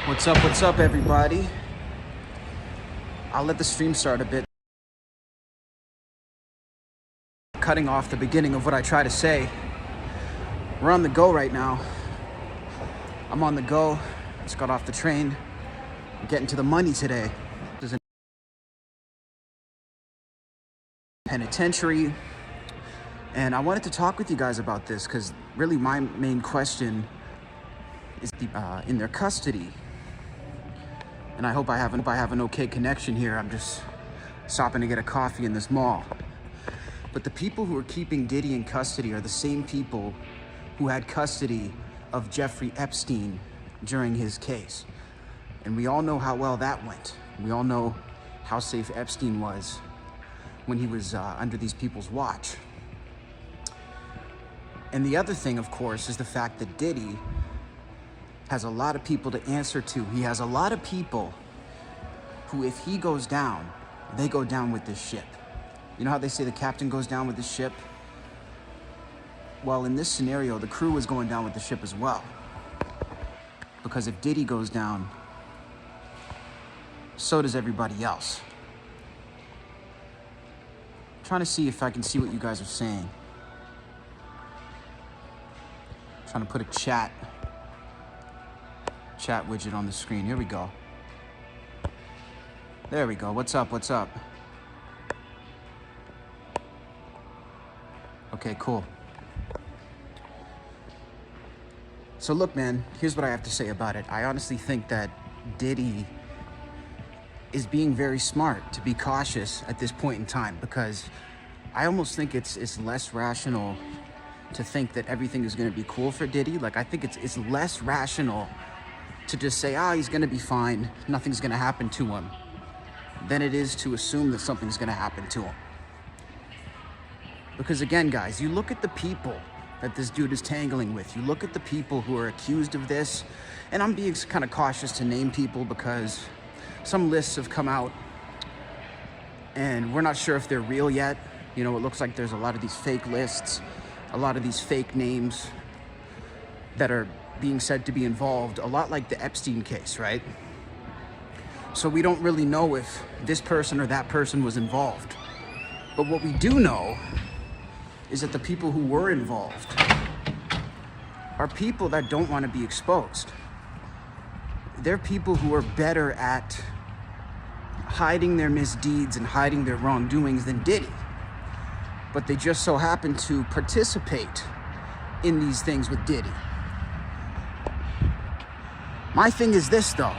What's up, everybody? I'll let the stream start a bit. Cutting off the beginning of what I try to say. We're on the go right now. I'm on the go. Just got off the train. I'm getting to the money today. There's a penitentiary. And I wanted to talk with you guys about this because really my main question is in their custody. And I hope I have an okay connection here. I'm just stopping to get a coffee in this mall. But the people who are keeping Diddy in custody are the same people who had custody of Jeffrey Epstein during his case. And we all know how well that went. We all know how safe Epstein was when he was under these people's watch. And the other thing, of course, is the fact that Diddy has a lot of people to answer to. He has a lot of people who, if he goes down, they go down with this ship. You know how they say the captain goes down with the ship? Well, in this scenario, the crew is going down with the ship as well. Because if Diddy goes down, so does everybody else. I'm trying to see if I can see what you guys are saying. I'm trying to put a chat widget on the screen. Here we go. There we go. What's up? Okay, cool. So look, man, here's what I have to say about it. I honestly think that Diddy is being very smart to be cautious at this point in time, because I almost think it's less rational to think that everything is going to be cool for Diddy. Like, I think it's less rational to just say, he's gonna be fine, nothing's gonna happen to him, than it is to assume that something's gonna happen to him. Because again, guys, you look at the people that this dude is tangling with, you look at the people who are accused of this, and I'm being kind of cautious to name people because some lists have come out and we're not sure if they're real yet. You know, it looks like there's a lot of these fake lists, a lot of these fake names that are being said to be involved, a lot like the Epstein case, right? So we don't really know if this person or that person was involved. But what we do know is that the people who were involved are people that don't want to be exposed. They're people who are better at hiding their misdeeds and hiding their wrongdoings than Diddy. But they just so happen to participate in these things with Diddy. My thing is this, though.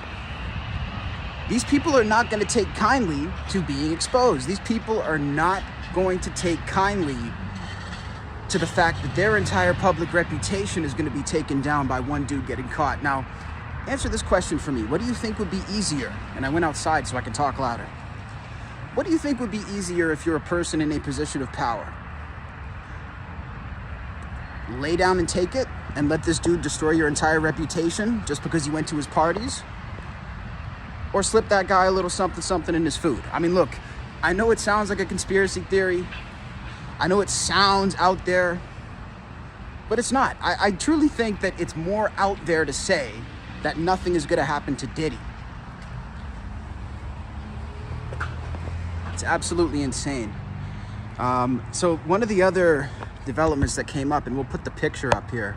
These people are not going to take kindly to being exposed. These people are not going to take kindly to the fact that their entire public reputation is going to be taken down by one dude getting caught. Now, answer this question for me. What do you think would be easier? And I went outside so I can talk louder. What do you think would be easier if you're a person in a position of power? Lay down and take it and let this dude destroy your entire reputation just because you went to his parties? Or slip that guy a little something in his food? I mean, look, I know it sounds like a conspiracy theory. I know it sounds out there, but it's not. I truly think that it's more out there to say that nothing is going to happen to Diddy. It's absolutely insane. So one of the other developments that came up, and we'll put the picture up here.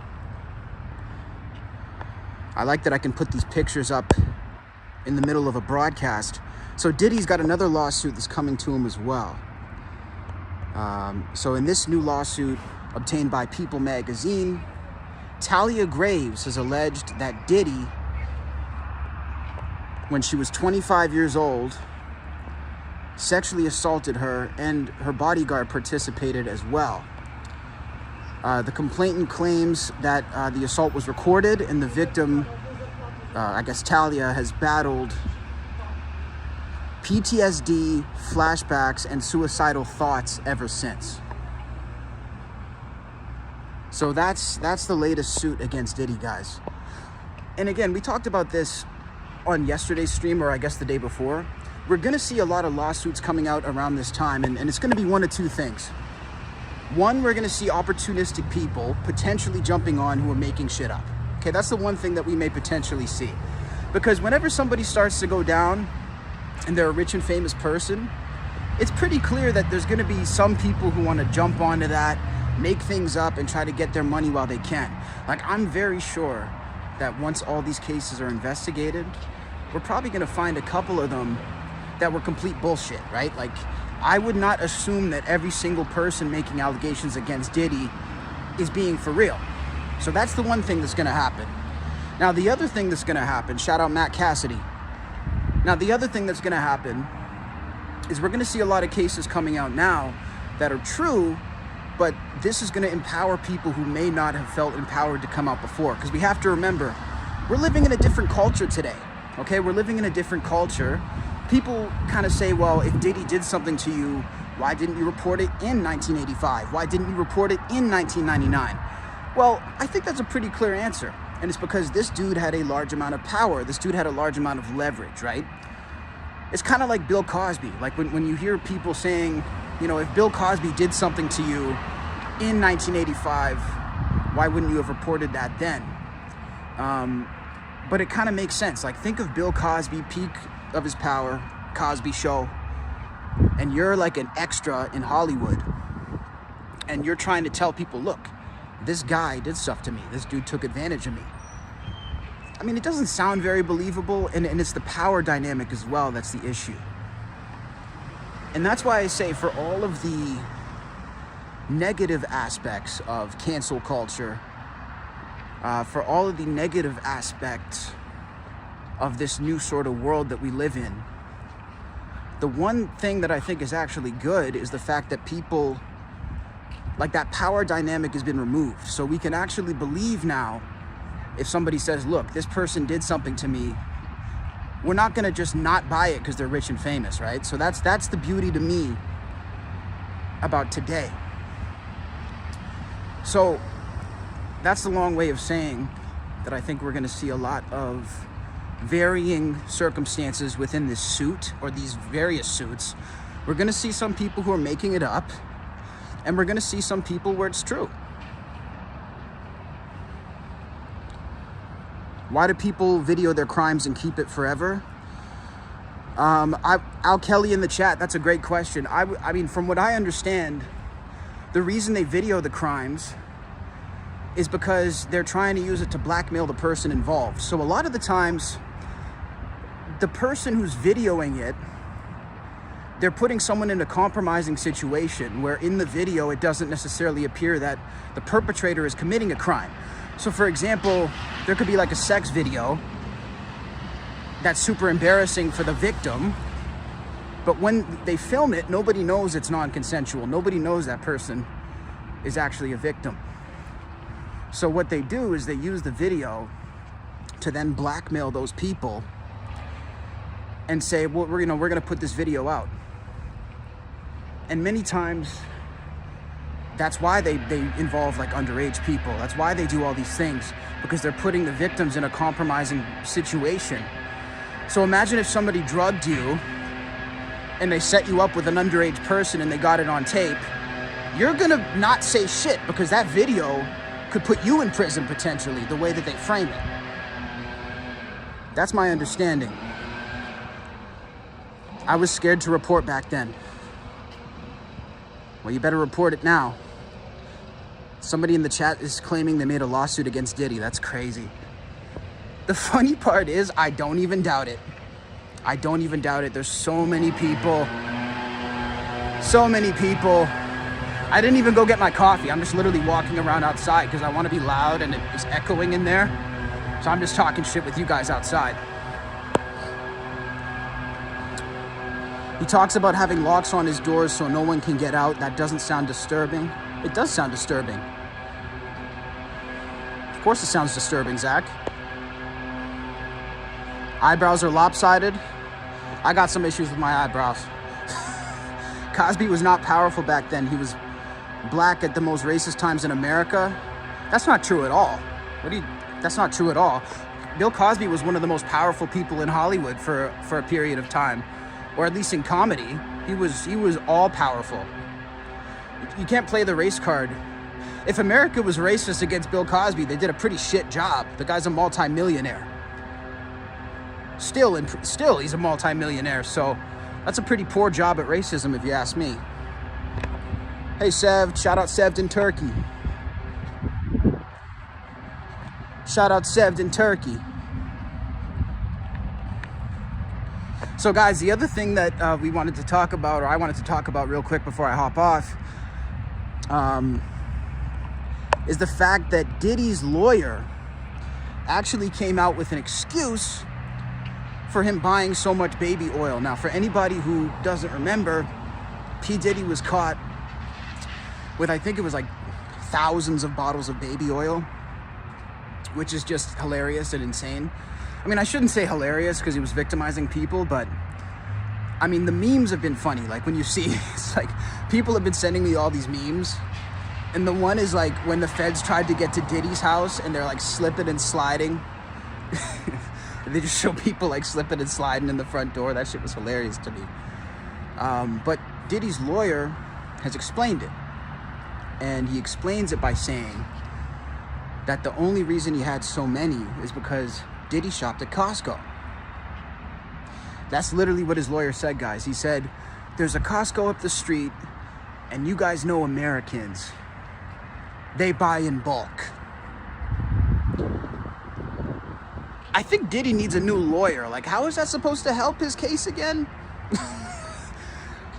I like that I can put these pictures up in the middle of a broadcast. So Diddy's got another lawsuit that's coming to him as well. So in this new lawsuit obtained by People magazine, Talia Graves has alleged that Diddy, when she was 25 years old, sexually assaulted her, and her bodyguard participated as well. The complainant claims that the assault was recorded, and the victim, I guess Talia, has battled PTSD, flashbacks, and suicidal thoughts ever since. So that's the latest suit against Diddy, guys. And again, we talked about this on yesterday's stream, or I guess the day before. We're going to see a lot of lawsuits coming out around this time, and it's going to be one of two things. One, we're going to see opportunistic people potentially jumping on who are making shit up. Okay, that's the one thing that we may potentially see. Because whenever somebody starts to go down and they're a rich and famous person, it's pretty clear that there's gonna be some people who wanna jump onto that, make things up, and try to get their money while they can. Like, I'm very sure that once all these cases are investigated, we're probably gonna find a couple of them that were complete bullshit, right? Like, I would not assume that every single person making allegations against Diddy is being for real. So that's the one thing that's gonna happen. Now, the other thing that's gonna happen, shout out Matt Cassidy. Now, the other thing that's gonna happen is we're gonna see a lot of cases coming out now that are true, but this is gonna empower people who may not have felt empowered to come out before. Because we have to remember, we're living in a different culture today, okay? We're living in a different culture. People kind of say, well, if Diddy did something to you, why didn't you report it in 1985? Why didn't you report it in 1999? Well, I think that's a pretty clear answer. And it's because this dude had a large amount of power. This dude had a large amount of leverage, right? It's kind of like Bill Cosby. Like when you hear people saying, you know, if Bill Cosby did something to you in 1985, why wouldn't you have reported that then? But it kind of makes sense. Like, think of Bill Cosby, peak of his power, Cosby Show, and you're like an extra in Hollywood, and you're trying to tell people, look, this guy did stuff to me. This dude took advantage of me. I mean, it doesn't sound very believable, and it's the power dynamic as well that's the issue. And that's why I say, for all of the negative aspects of cancel culture, for all of the negative aspects of this new sort of world that we live in, the one thing that I think is actually good is the fact that people, like, that power dynamic has been removed. So we can actually believe now, if somebody says, look, this person did something to me, we're not gonna just not buy it because they're rich and famous, right? So that's the beauty to me about today. So that's the long way of saying that I think we're gonna see a lot of varying circumstances within this suit, or these various suits. We're gonna see some people who are making it up, and we're gonna see some people where it's true. Why do people video their crimes and keep it forever? Al Kelly in the chat, that's a great question. I mean, from what I understand, the reason they video the crimes is because they're trying to use it to blackmail the person involved. So a lot of the times, the person who's videoing it, they're putting someone in a compromising situation where in the video, it doesn't necessarily appear that the perpetrator is committing a crime. So for example, there could be like a sex video that's super embarrassing for the victim, but when they film it, nobody knows it's non-consensual. Nobody knows that person is actually a victim. So what they do is they use the video to then blackmail those people and say, well, we're gonna put this video out. And many times, that's why they involve like underage people. That's why they do all these things, because they're putting the victims in a compromising situation. So imagine if somebody drugged you and they set you up with an underage person and they got it on tape. You're gonna not say shit because that video could put you in prison potentially, the way that they frame it. That's my understanding. I was scared to report back then. Well, you better report it now. Somebody in the chat is claiming they made a lawsuit against Diddy. That's crazy. The funny part is, I don't even doubt it. I don't even doubt it. There's so many people. So many people. I didn't even go get my coffee. I'm just literally walking around outside because I want to be loud and it's echoing in there. So I'm just talking shit with you guys outside. He talks about having locks on his doors so no one can get out. That doesn't sound disturbing. It does sound disturbing. Of course it sounds disturbing, Zach. Eyebrows are lopsided. I got some issues with my eyebrows. Cosby was not powerful back then. He was black at the most racist times in America. That's not true at all. That's not true at all. Bill Cosby was one of the most powerful people in Hollywood for a period of time, or at least in comedy. He was all powerful. You can't play the race card. If America was racist against Bill Cosby, they did a pretty shit job. The guy's a multi-millionaire. Still he's a multi-millionaire. So that's a pretty poor job at racism, if you ask me. Hey, Sev. Shout out Sevd in Turkey. Shout out Sevd in Turkey. So guys, the other thing that we wanted to talk about, or I wanted to talk about real quick before I hop off, is the fact that Diddy's lawyer actually came out with an excuse for him buying so much baby oil. Now, for anybody who doesn't remember, P. Diddy was caught with, I think it was like thousands of bottles of baby oil, which is just hilarious and insane. I mean, I shouldn't say hilarious because he was victimizing people, but I mean, the memes have been funny. Like when you see, it's like people have been sending me all these memes. And the one is like when the feds tried to get to Diddy's house and they're like slipping and sliding. They just show people like slipping and sliding in the front door. That shit was hilarious to me. But Diddy's lawyer has explained it. And he explains it by saying that the only reason he had so many is because Diddy shopped at Costco. That's literally what his lawyer said, guys. He said, there's a Costco up the street, and you guys know Americans, they buy in bulk. I think Diddy needs a new lawyer. Like, how is that supposed to help his case again?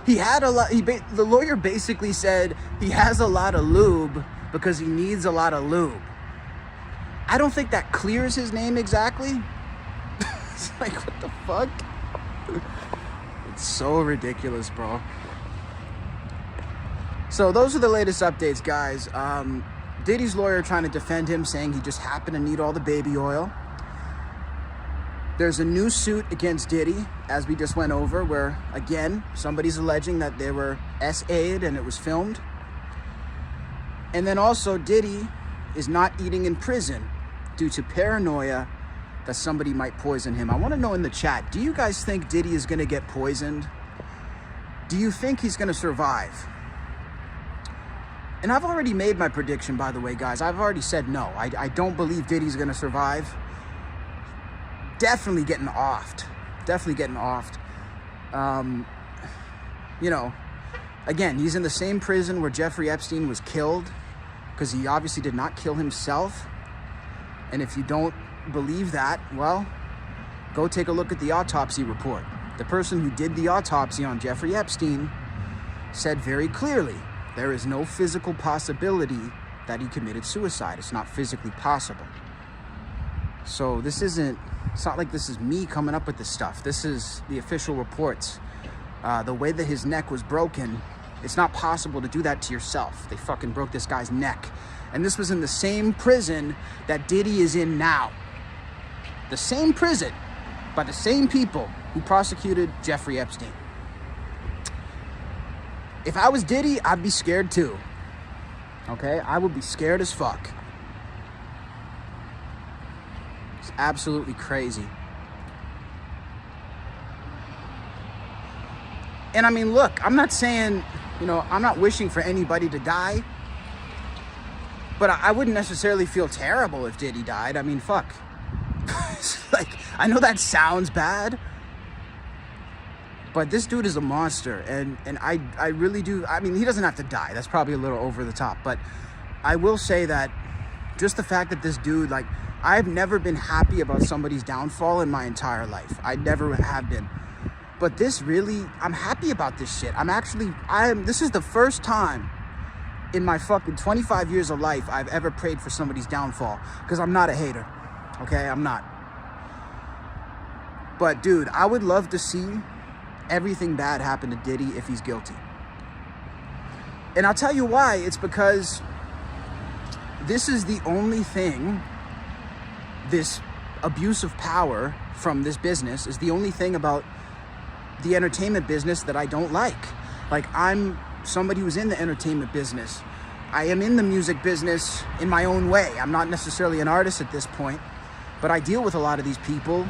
He had a lot, the lawyer basically said he has a lot of lube because he needs a lot of lube. I don't think that clears his name exactly. It's like, what the fuck? It's so ridiculous, bro. So those are the latest updates, guys. Diddy's lawyer trying to defend him, saying he just happened to need all the baby oil. There's a new suit against Diddy, as we just went over, where, again, somebody's alleging that they were SA'd and it was filmed. And then also, Diddy is not eating in prison due to paranoia that somebody might poison him. I want to know in the chat, do you guys think Diddy is going to get poisoned? Do you think he's going to survive? And I've already made my prediction, by the way, guys. I've already said no. I don't believe Diddy's going to survive. Definitely getting offed. Definitely getting offed. You know, again, he's in the same prison where Jeffrey Epstein was killed, because he obviously did not kill himself. And if you don't believe that, well, go take a look at the autopsy report. The person who did the autopsy on Jeffrey Epstein said very clearly, there is no physical possibility that he committed suicide. It's not physically possible. So it's not like this is me coming up with this stuff. This is the official reports. The way that his neck was broken, it's not possible to do that to yourself. They fucking broke this guy's neck. And this was in the same prison that Diddy is in now. The same prison, by the same people who prosecuted Jeffrey Epstein. If I was Diddy, I'd be scared too. Okay? I would be scared as fuck. It's absolutely crazy. And I mean, look, I'm not saying, you know, I'm not wishing for anybody to die. But I wouldn't necessarily feel terrible if Diddy died. I mean, fuck. Like, I know that sounds bad, but this dude is a monster. And I really do. I mean, he doesn't have to die. That's probably a little over the top. But I will say that just the fact that this dude, like, I've never been happy about somebody's downfall in my entire life. I never have been. But this really, I'm happy about this shit. This is the first time in my fucking 25 years of life I've ever prayed for somebody's downfall, because I'm not a hater. Okay, I'm not. But dude, I would love to see everything bad happen to Diddy if he's guilty. And I'll tell you why. It's because this is the only thing, this abuse of power from this business is the only thing about the entertainment business that I don't like. Like, I'm somebody who's in the entertainment business. I am in the music business in my own way. I'm not necessarily an artist at this point, but I deal with a lot of these people.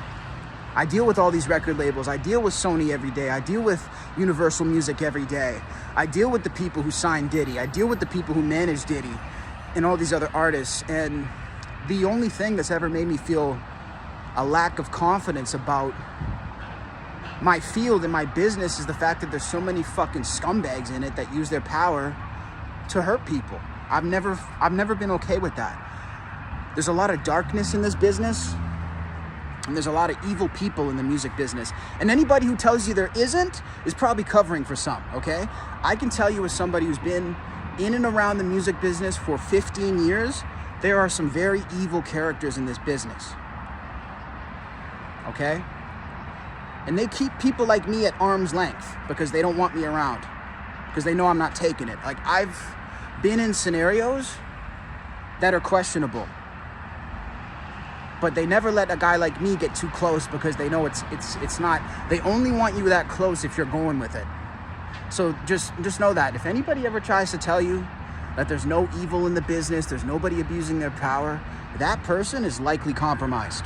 I deal with all these record labels. I deal with Sony every day. I deal with Universal Music every day. I deal with the people who signed Diddy. I deal with the people who manage Diddy and all these other artists. And the only thing that's ever made me feel a lack of confidence about my field and my business is the fact that there's so many fucking scumbags in it that use their power to hurt people. I've never been okay with that. There's a lot of darkness in this business, and there's a lot of evil people in the music business. And anybody who tells you there isn't is probably covering for some, okay? I can tell you as somebody who's been in and around the music business for 15 years, there are some very evil characters in this business, okay? And they keep people like me at arm's length because they don't want me around, because they know I'm not taking it. Like, I've been in scenarios that are questionable, but they never let a guy like me get too close because they know it's not, they only want you that close if you're going with it. So just know that if anybody ever tries to tell you that there's no evil in the business, there's nobody abusing their power, that person is likely compromised.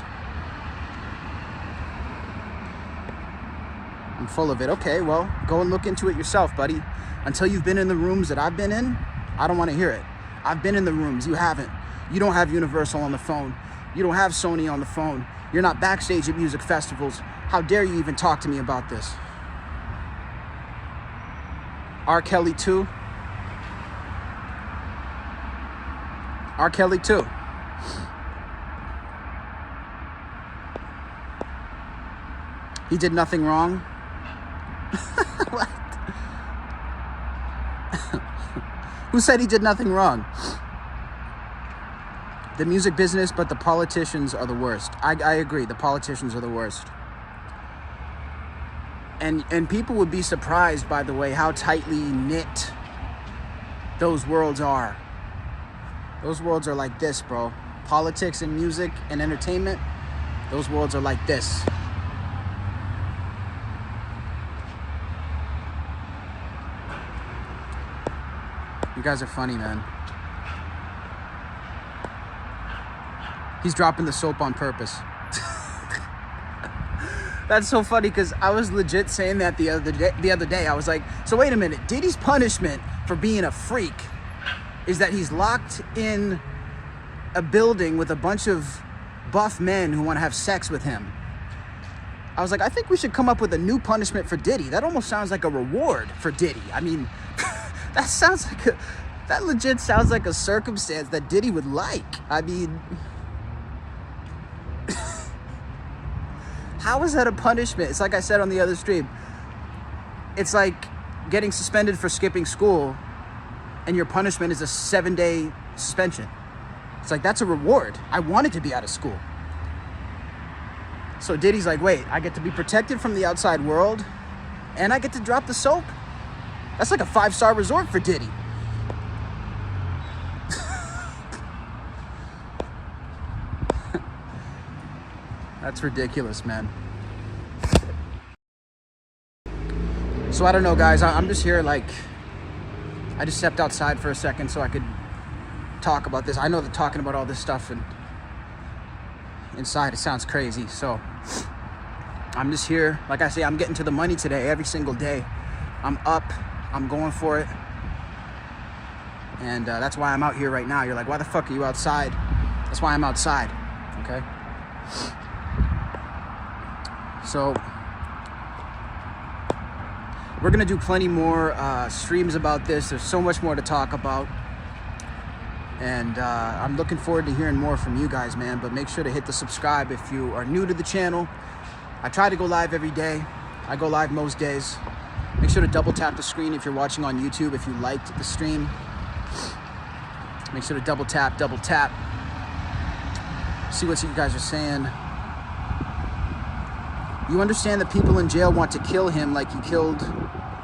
I'm full of it. Okay, well, go and look into it yourself, buddy. Until you've been in the rooms that I've been in, I don't want to hear it. I've been in the rooms. You haven't. You don't have Universal on the phone. You don't have Sony on the phone. You're not backstage at music festivals. How dare you even talk to me about this? R. Kelly too. R. Kelly too. He did nothing wrong. What? Who said he did nothing wrong? The music business, but the politicians are the worst. I agree, the politicians are the worst. And people would be surprised, by the way, how tightly knit those worlds are. Those worlds are like this, bro. Politics and music and entertainment, those worlds are like this. You guys are funny, man. He's dropping the soap on purpose. That's so funny because I was legit saying that the other day. I was like, so wait a minute. Diddy's punishment for being a freak is that he's locked in a building with a bunch of buff men who want to have sex with him. I was like, I think we should come up with a new punishment for Diddy. That almost sounds like a reward for Diddy. I mean, that legit sounds like a circumstance that Diddy would like. I mean, how is that a punishment? It's like I said on the other stream. It's like getting suspended for skipping school and your punishment is a 7-day suspension. It's like, that's a reward. I wanted to be out of school. So Diddy's like, wait, I get to be protected from the outside world and I get to drop the soap? That's like a 5-star resort for Diddy. That's ridiculous, man. So I don't know, guys. I'm just here, like, I just stepped outside for a second so I could talk about this. I know that talking about all this stuff and inside, it sounds crazy. So I'm just here. Like I say, I'm getting to the money today, every single day. I'm up. I'm going for it. And that's why I'm out here right now. You're like, why the fuck are you outside? That's why I'm outside, okay? So we're gonna do plenty more streams about this. There's so much more to talk about. And I'm looking forward to hearing more from you guys, man. But make sure to hit the subscribe if you are new to the channel. I try to go live every day. I go live most days. Make sure to double tap the screen if you're watching on YouTube, if you liked the stream. Make sure to double tap. See what you guys are saying. You understand that people in jail want to kill him like he killed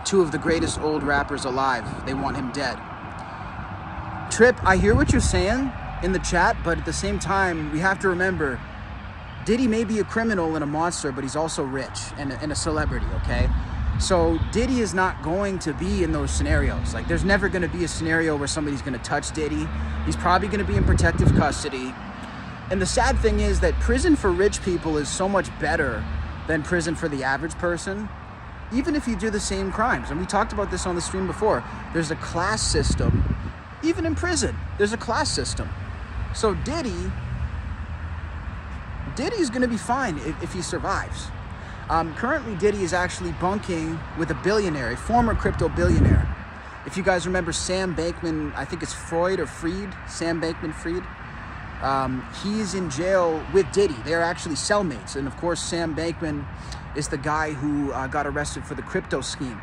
2 of the greatest old rappers alive. They want him dead. Trip, I hear what you're saying in the chat, but at the same time, we have to remember, Diddy may be a criminal and a monster, but he's also rich and a celebrity, okay? So Diddy is not going to be in those scenarios. Like, there's never gonna be a scenario where somebody's gonna touch Diddy. He's probably gonna be in protective custody. And the sad thing is that prison for rich people is so much better than prison for the average person, even if you do the same crimes. And we talked about this on the stream before. There's a class system. Even in prison, there's a class system. So Diddy Diddy's gonna be fine if he survives. Currently, Diddy is actually bunking with a billionaire, a former crypto billionaire. If you guys remember Sam Bankman, I think it's Sam Bankman-Fried. He's in jail with Diddy. They're actually cellmates. And of course, Sam Bankman is the guy who got arrested for the crypto scheme,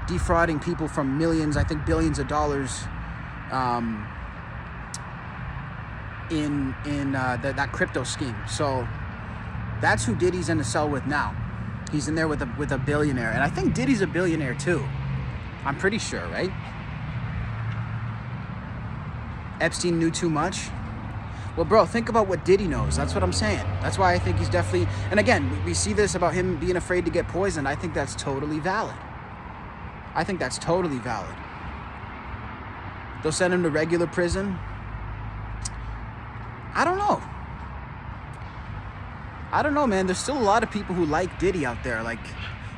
defrauding people from millions, I think billions of dollars in that crypto scheme. So that's who Diddy's in the cell with now. He's in there with a billionaire. And I think Diddy's a billionaire too. I'm pretty sure, right? Epstein knew too much. Well, bro, think about what Diddy knows. That's what I'm saying. That's why I think he's definitely... And again, we see this about him being afraid to get poisoned. I think that's totally valid. I think that's totally valid. They'll send him to regular prison. I don't know. I don't know, man. There's still a lot of people who like Diddy out there. Like,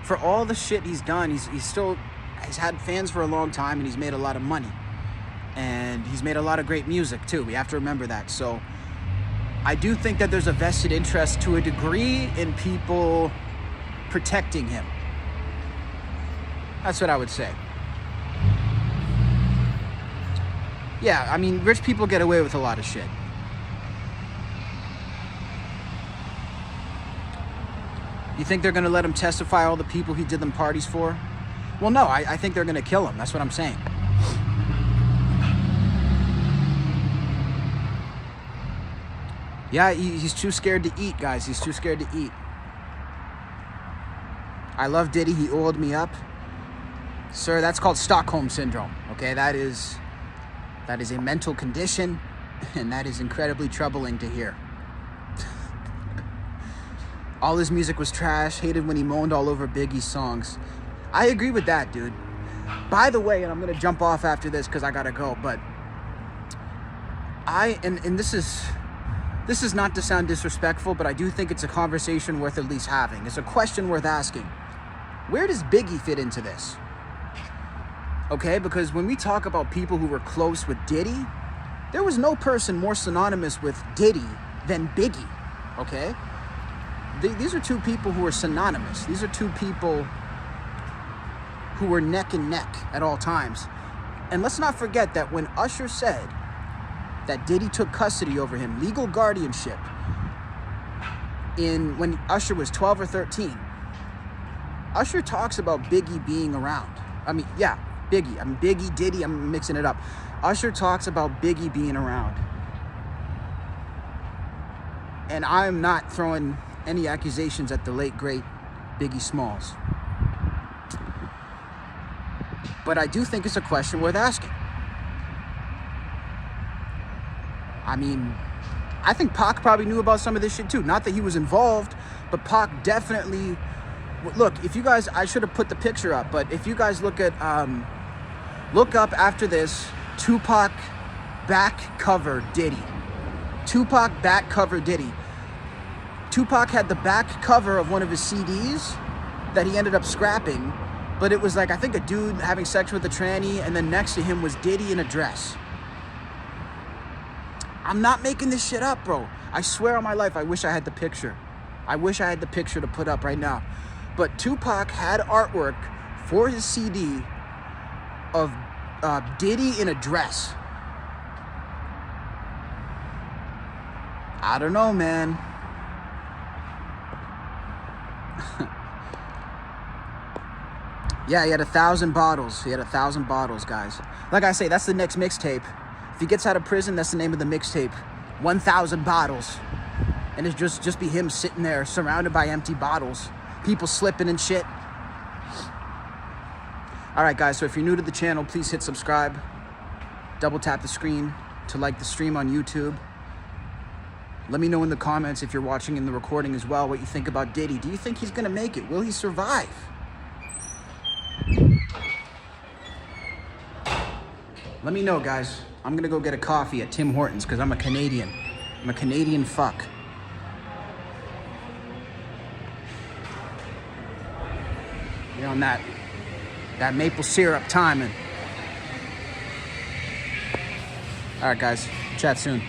for all the shit he's done, he's had fans for a long time, and he's made a lot of money. And he's made a lot of great music too. We have to remember that. So I do think that there's a vested interest to a degree in people protecting him. That's what I would say. Yeah, I mean, rich people get away with a lot of shit. You think they're gonna let him testify all the people he did them parties for? Well, no, I think they're gonna kill him. That's what I'm saying. Yeah, he's too scared to eat, guys. He's too scared to eat. I love Diddy. He oiled me up. Sir, that's called Stockholm Syndrome, okay? That is a mental condition, and that is incredibly troubling to hear. All his music was trash. Hated when he moaned all over Biggie's songs. I agree with that, dude. By the way, and I'm going to jump off after this because I got to go, but this is not to sound disrespectful, but I do think it's a conversation worth at least having. It's a question worth asking. Where does Biggie fit into this? Okay, because when we talk about people who were close with Diddy, there was no person more synonymous with Diddy than Biggie, okay? These are two people who are synonymous. These are two people who were neck and neck at all times. And let's not forget that when Usher said that Diddy took custody over him, legal guardianship, when Usher was 12 or 13, Usher talks about Biggie being around. I mean, yeah, Biggie. Biggie, Diddy, I'm mixing it up. Usher talks about Biggie being around. And I'm not throwing any accusations at the late, great Biggie Smalls. But I do think it's a question worth asking. I mean, I think Pac probably knew about some of this shit too. Not that he was involved, but Pac definitely... Look, if you guys... I should have put the picture up, but if you guys look up after this, Tupac back cover Diddy. Tupac back cover Diddy. Tupac had the back cover of one of his CDs that he ended up scrapping, but it was like, I think a dude having sex with a tranny, and then next to him was Diddy in a dress. I'm not making this shit up, bro. I swear on my life, I wish I had the picture. I wish I had the picture to put up right now. But Tupac had artwork for his CD of Diddy in a dress. I don't know, man. Yeah, he had 1,000 bottles. He had 1,000 bottles, guys. Like I say, that's the next mixtape. If he gets out of prison, that's the name of the mixtape. 1,000 bottles. And it's just be him sitting there surrounded by empty bottles. People slipping and shit. All right, guys, so if you're new to the channel, please hit subscribe. Double tap the screen to like the stream on YouTube. Let me know in the comments, if you're watching in the recording as well, what you think about Diddy. Do you think he's gonna make it? Will he survive? Let me know, guys. I'm gonna go get a coffee at Tim Hortons because I'm a Canadian. I'm a Canadian fuck. You're on that maple syrup timing. All right, guys. Chat soon.